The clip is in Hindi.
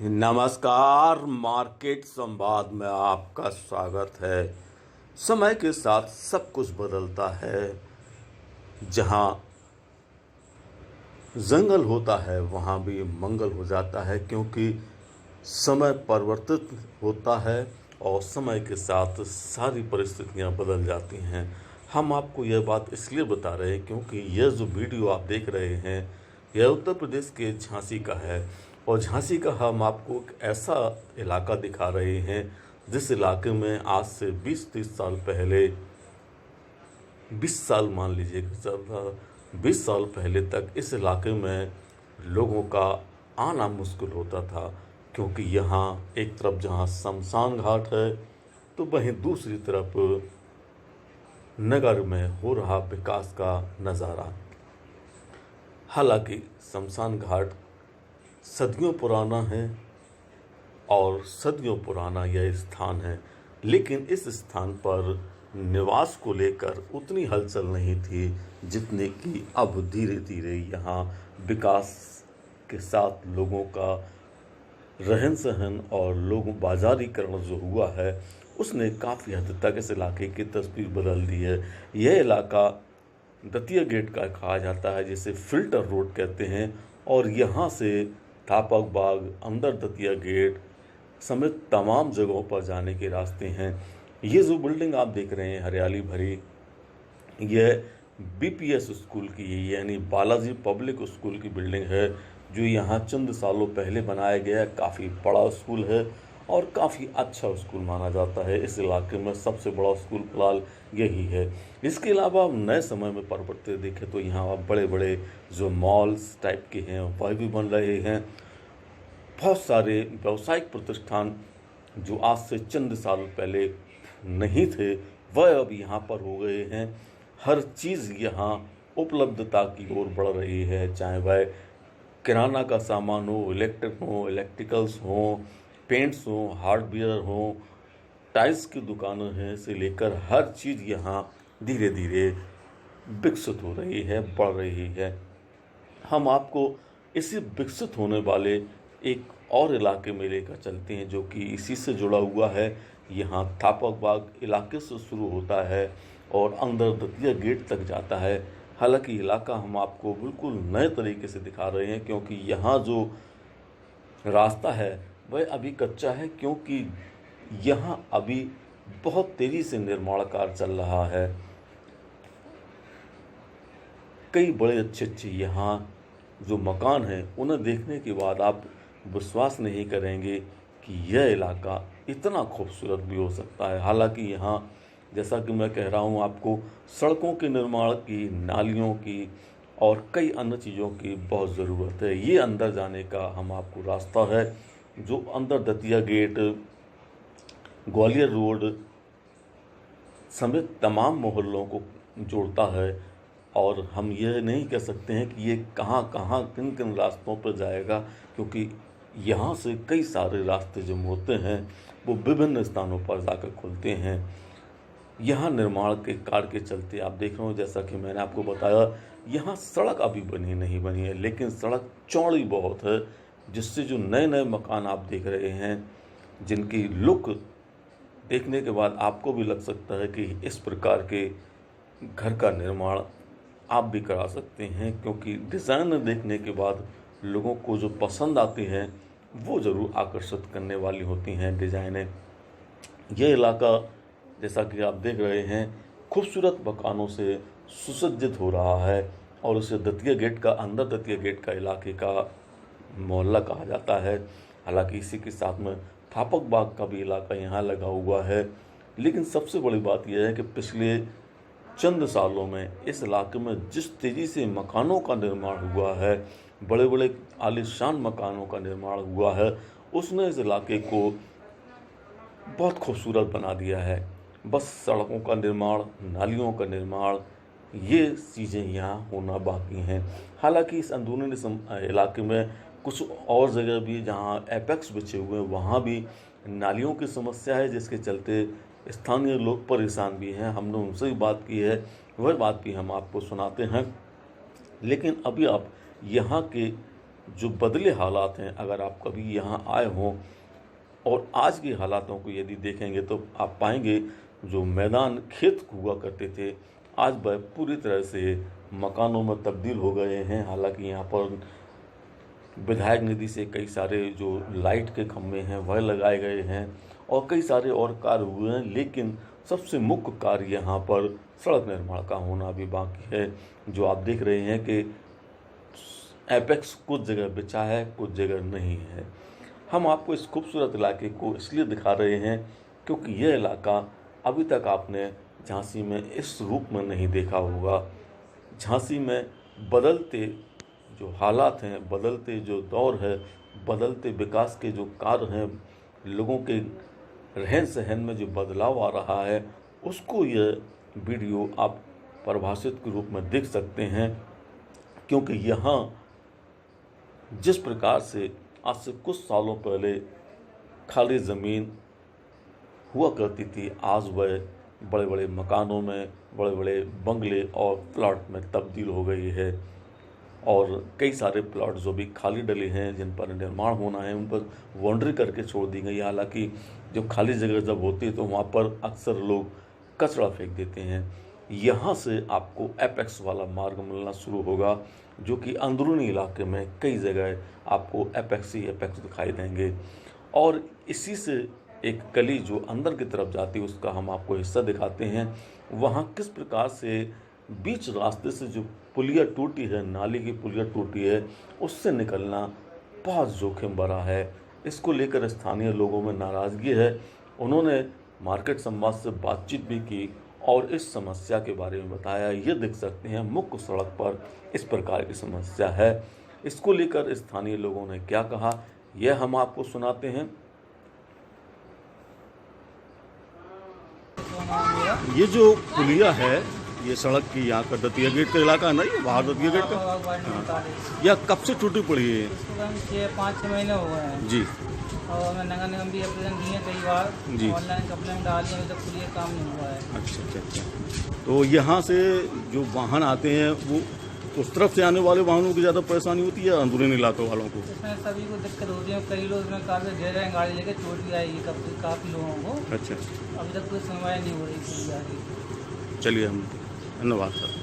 नमस्कार। मार्केट संवाद में आपका स्वागत है। समय के साथ सब कुछ बदलता है। जहां जंगल होता है वहां भी मंगल हो जाता है, क्योंकि समय परिवर्तित होता है और समय के साथ सारी परिस्थितियां बदल जाती हैं। हम आपको यह बात इसलिए बता रहे हैं क्योंकि यह जो वीडियो आप देख रहे हैं यह उत्तर प्रदेश के झांसी का है। और झांसी का हम आपको एक ऐसा इलाका दिखा रहे हैं जिस इलाके में आज से 20-30 साल पहले, 20 साल मान लीजिए, 20 साल पहले तक इस इलाके में लोगों का आना मुश्किल होता था, क्योंकि यहाँ एक तरफ जहाँ शमशान घाट है तो वहीं दूसरी तरफ नगर में हो रहा विकास का नज़ारा। हालांकि शमशान घाट सदियों पुराना है और सदियों पुराना यह स्थान है, लेकिन इस स्थान पर निवास को लेकर उतनी हलचल नहीं थी जितने कि अब धीरे धीरे यहाँ विकास के साथ लोगों का रहन सहन और लोगों बाजारीकरण जो हुआ है उसने काफ़ी हद तक इस इलाके की तस्वीर बदल दी है। यह इलाका दतिया गेट का कहा जाता है, जिसे फिल्टर रोड कहते हैं, और यहाँ से थापक बाग, अंदर दतिया गेट समेत तमाम जगहों पर जाने के रास्ते हैं। ये जो बिल्डिंग आप देख रहे हैं हरियाली भरी, यह बीपीएस स्कूल की यानी बालाजी पब्लिक स्कूल की बिल्डिंग है, जो यहाँ चंद सालों पहले बनाया गया। काफ़ी बड़ा स्कूल है और काफ़ी अच्छा स्कूल माना जाता है। इस इलाके में सबसे बड़ा स्कूल फिलहाल यही है। इसके अलावा आप नए समय में परिवर्तित देखें तो यहाँ बड़े बड़े जो मॉल्स टाइप के हैं वह भी बन रहे हैं। बहुत सारे व्यावसायिक प्रतिष्ठान जो आज से चंद साल पहले नहीं थे वह अब यहाँ पर हो गए हैं। हर चीज़ यहाँ उपलब्धता की ओर बढ़ रही है, चाहे वह किराना का सामान हो, इलेक्ट्रिक हो, इलेक्ट्रिकल्स हो, पेंट्स हो, हार्डवेयर हो, टाइल्स की दुकानें हैं से लेकर हर चीज़ यहाँ धीरे धीरे विकसित हो रही है, बढ़ रही है। हम आपको इसी विकसित होने वाले एक और इलाके में लेकर चलते हैं जो कि इसी से जुड़ा हुआ है। यहाँ थापक बाग इलाके से शुरू होता है और अंदर दतिया गेट तक जाता है। हालांकि इलाका हम आपको बिल्कुल नए तरीके से दिखा रहे हैं, क्योंकि यहाँ जो रास्ता है वह अभी कच्चा है, क्योंकि यहाँ अभी बहुत तेज़ी से निर्माण कार्य चल रहा है। कई बड़े अच्छे यहाँ जो मकान हैं उन्हें देखने के बाद आप विश्वास नहीं करेंगे कि यह इलाका इतना खूबसूरत भी हो सकता है। हालांकि यहाँ जैसा कि मैं कह रहा हूँ आपको, सड़कों के निर्माण की, नालियों की और कई अन्य चीज़ों की बहुत ज़रूरत है। ये अंदर जाने का हम आपको रास्ता है जो अंदर दतिया गेट, ग्वालियर रोड समेत तमाम मोहल्लों को जोड़ता है। और हम यह नहीं कह सकते हैं कि ये कहाँ कहाँ किन किन रास्तों पर जाएगा, क्योंकि यहाँ से कई सारे रास्ते जो होते हैं वो विभिन्न स्थानों पर जाकर खुलते हैं। यहाँ निर्माण के कार्य के चलते आप देख रहे हो, जैसा कि मैंने आपको बताया, यहाँ सड़क अभी नहीं बनी है, लेकिन सड़क चौड़ी बहुत है, जिससे जो नए नए मकान आप देख रहे हैं जिनकी लुक देखने के बाद आपको भी लग सकता है कि इस प्रकार के घर का निर्माण आप भी करा सकते हैं, क्योंकि डिज़ाइन देखने के बाद लोगों को जो पसंद आती हैं वो ज़रूर आकर्षित करने वाली होती हैं डिज़ाइनें। यह इलाका जैसा कि आप देख रहे हैं खूबसूरत मकानों से सुसज्जित हो रहा है, और उसे दतिया गेट का, अंदर दतिया गेट का इलाके का मोहल्ला कहा जाता है। हालांकि इसी के साथ में थापक बाग का भी इलाका यहाँ लगा हुआ है। लेकिन सबसे बड़ी बात यह है कि पिछले चंद सालों में इस इलाके में जिस तेज़ी से मकानों का निर्माण हुआ है, बड़े बड़े आलीशान मकानों का निर्माण हुआ है, उसने इस इलाके को बहुत खूबसूरत बना दिया है। बस सड़कों का निर्माण, नालियों का निर्माण, ये चीज़ें यहाँ होना बाकी हैं। हालांकि इस अंदरूनी इलाके में कुछ और जगह भी जहाँ एपेक्स बिछे हुए हैं वहाँ भी नालियों की समस्या है, जिसके चलते स्थानीय लोग परेशान भी हैं। हमने उनसे भी बात की है, वह बात भी हम आपको सुनाते हैं। लेकिन अभी आप यहाँ के जो बदले हालात हैं, अगर आप कभी यहाँ आए हों और आज के हालातों को यदि देखेंगे तो आप पाएंगे जो मैदान खेत हुआ करते थे आज वह पूरी तरह से मकानों में तब्दील हो गए हैं। हालांकि यहाँ पर विधायक निधि से कई सारे जो लाइट के खंभे हैं वह लगाए गए हैं और कई सारे और कार्य हुए हैं, लेकिन सबसे मुख्य कार्य यहाँ पर सड़क निर्माण का होना भी बाकी है। जो आप देख रहे हैं कि एपेक्स कुछ जगह बिछा है, कुछ जगह नहीं है। हम आपको इस खूबसूरत इलाके को इसलिए दिखा रहे हैं क्योंकि यह इलाका अभी तक आपने झांसी में इस रूप में नहीं देखा होगा। झांसी में बदलते जो हालात हैं, बदलते जो दौर है, बदलते विकास के जो कार्य हैं, लोगों के रहन सहन में जो बदलाव आ रहा है, उसको यह वीडियो आप परिभाषित के रूप में देख सकते हैं। क्योंकि यहाँ जिस प्रकार से आज से कुछ सालों पहले खाली ज़मीन हुआ करती थी, आज वह बड़े बड़े मकानों में, बड़े बड़े बंगले और प्लॉट में तब्दील हो गई है। और कई सारे प्लॉट जो भी खाली डले हैं, जिन पर निर्माण होना है, उन पर बाउंड्री करके छोड़ दी गई। हालांकि जो खाली जगह जब होती है तो वहाँ पर अक्सर लोग कचरा फेंक देते हैं। यहाँ से आपको एपेक्स वाला मार्ग मिलना शुरू होगा, जो कि अंदरूनी इलाके में कई जगह आपको एपेक्स ही एपेक्स दिखाई देंगे। और इसी से एक गली जो अंदर की तरफ जाती है उसका हम आपको हिस्सा दिखाते हैं। वहाँ किस प्रकार से बीच रास्ते से जो पुलिया टूटी है, नाली की पुलिया टूटी है, उससे निकलना बहुत जोखिम भरा है। इसको लेकर स्थानीय लोगों में नाराज़गी है। उन्होंने मार्केट संवाद से बातचीत भी की और इस समस्या के बारे में बताया। ये देख सकते हैं मुख्य सड़क पर इस प्रकार की समस्या है। इसको लेकर स्थानीय लोगों ने क्या कहा, यह हम आपको सुनाते हैं। ये जो पुलिया है, ये सड़क की यहाँ का दतिया गेट का इलाका है ना, ये बाहर दतिया गेट का, यह कब से टूटी पड़ी है? 5-6 महीने हो गए हैं जी। और मैं नगर निगम भी एप्लीकेशन दी है कई बार जी। ऑनलाइन कंप्लेंट डाली है, अभी तक पुलिया काम नहीं हुआ है। अच्छा। तो यहाँ से जो वाहन आते हैं वो उस तरफ से आने वाले वाहनों की ज़्यादा परेशानी होती है, अंदरूनी इलाकों वालों को? इसमें सभी को दिक्कत होती है। कई लोग इसमें काफ़ी ढेर रहे हैं, गाड़ी लेके चोट भी आएगी काफ़ी लोगों को। अच्छा। अभी तक कोई सुनवाई नहीं हो रही पुलिया की। चलिए, हम धन्यवाद सर।